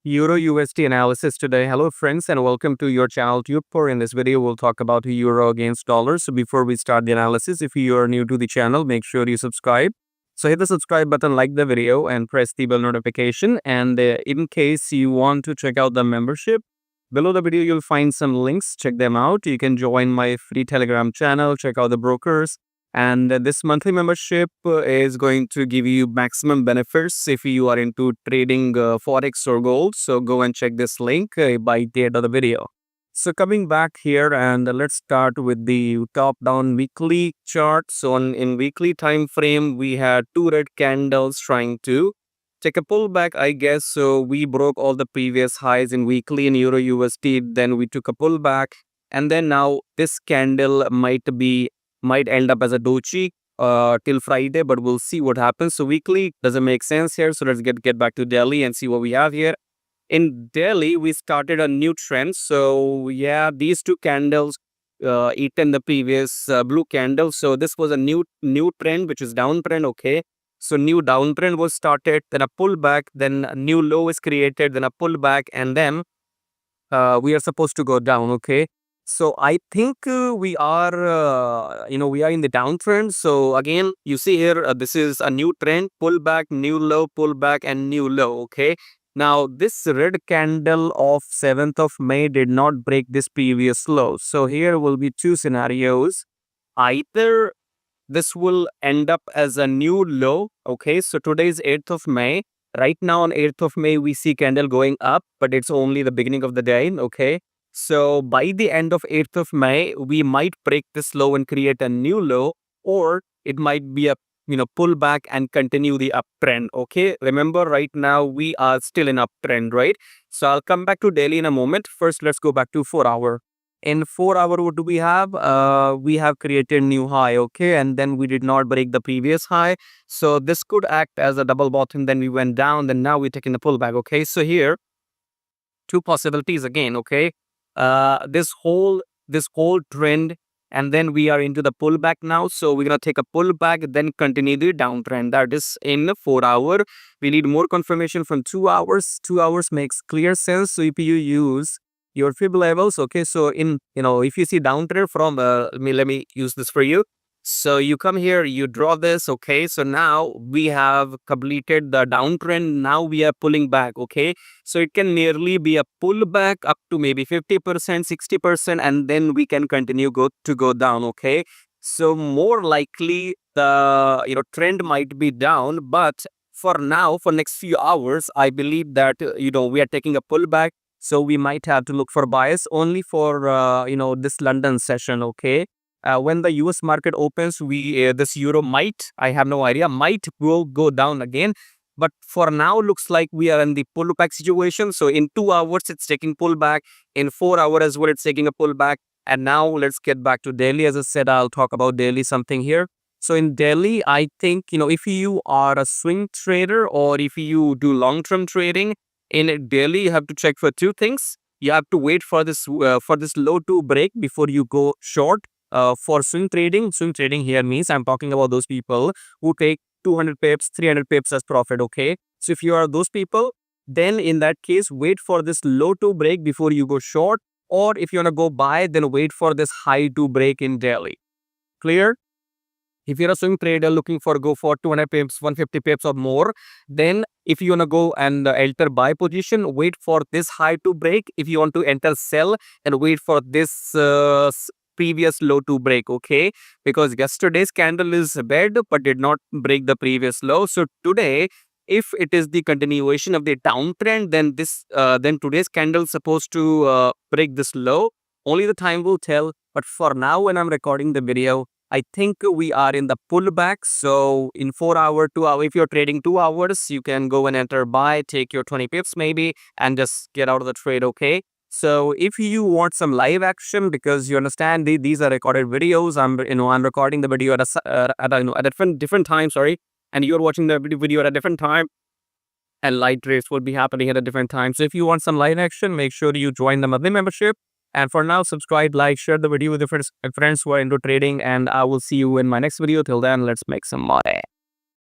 Euro USD analysis today. Hello friends and welcome to your channel TubeCore. In this video we'll talk about euro against dollar. So before we start the analysis, if you are new to the channel, make sure you subscribe. So hit the subscribe button, like the video and press the bell notification. And in case you want to check out the membership, below the video you'll find some links. Check them out. You can join my free Telegram channel, check out the brokers. And this monthly membership is going to give you maximum benefits if you are into trading Forex or gold. So go and check this link by the end of the video. So coming back here, and let's start with the top-down weekly chart. So in weekly time frame, we had two red candles trying to take a pullback, I guess. So we broke all the previous highs in weekly in Euro USD. Then we took a pullback. And then now this candle might end up as a doji till Friday, but we'll see what happens. So weekly doesn't make sense here. So let's get back to daily and see what we have here. In daily, we started a new trend. So yeah, these two candles eaten the previous blue candle. So this was a new trend, which is downtrend. Okay. So new downtrend was started, then a pullback, then a new low is created, then a pullback, and then we are supposed to go down. Okay. So I think we are in the downtrend. So again, you see here, this is a new trend, pullback, new low, pullback, and new low. Okay. Now this red candle of 7th of May did not break this previous low. So here will be two scenarios. Either this will end up as a new low. Okay. So today is 8th of May. Right now on 8th of May, we see candle going up, but it's only the beginning of the day. Okay. So by the end of 8th of May, we might break this low and create a new low, or it might be a pullback and continue the uptrend. Okay, remember right now we are still in uptrend, right? So I'll come back to daily in a moment. First, let's go back to 4-hour. In 4-hour, what do we have? We have created new high, okay, and then we did not break the previous high. So this could act as a double bottom. Then we went down. Then now we're taking the pullback. Okay, so here two possibilities again. Okay. This whole trend, and then we are into the pullback now. So we're gonna take a pullback, then continue the downtrend. That is in 4-hour. We need more confirmation from 2 hours. 2 hours makes clear sense. So if you use your fib levels, okay. So if you see downtrend from let me use this for you. So you come here, you draw this, okay. So now we have completed the downtrend. Now we are pulling back, okay. So it can nearly be a pullback up to maybe 50%, 60%, and then we can continue to go down, okay. So more likely the trend might be down, but for now, for next few hours, I believe that we are taking a pullback. So we might have to look for bias only for this London session, okay. When the US market opens, this euro might, I have no idea, might go down again. But for now, looks like we are in the pullback situation. So in 2 hours, it's taking pullback. In 4 hours as well, it's taking a pullback. And now let's get back to daily. As I said, I'll talk about daily something here. So in daily, I think, if you are a swing trader or if you do long-term trading, in daily, you have to check for two things. You have to wait for this low to break before you go short. For swing trading here means I'm talking about those people who take 200 pips, 300 pips as profit, okay. So if you are those people, then in that case, wait for this low to break before you go short. Or if you want to go buy, then wait for this high to break in daily. Clear? If you're a swing trader looking go for 200 pips, 150 pips or more, then if you want to go and enter buy position, wait for this high to break. If you want to enter sell, and wait for this previous low to break, okay, because yesterday's candle is bad but did not break the previous low. So today, if it is the continuation of the downtrend, then today's candle is supposed to break this low. Only the time will tell. But for now, when I'm recording the video, I think we are in the pullback. So in 4-hour, 2 hour, if you're trading 2 hours, you can go and enter buy, take your 20 pips maybe, and just get out of the trade, okay. So if you want some live action, because you understand these are recorded videos, I'm recording the video at a different time, sorry, and you're watching the video at a different time, and live trades would be happening at a different time. So if you want some live action, make sure you join the monthly membership. And for now, subscribe, like, share the video with your friends who are into trading, and I will see you in my next video. Till then, let's make some money.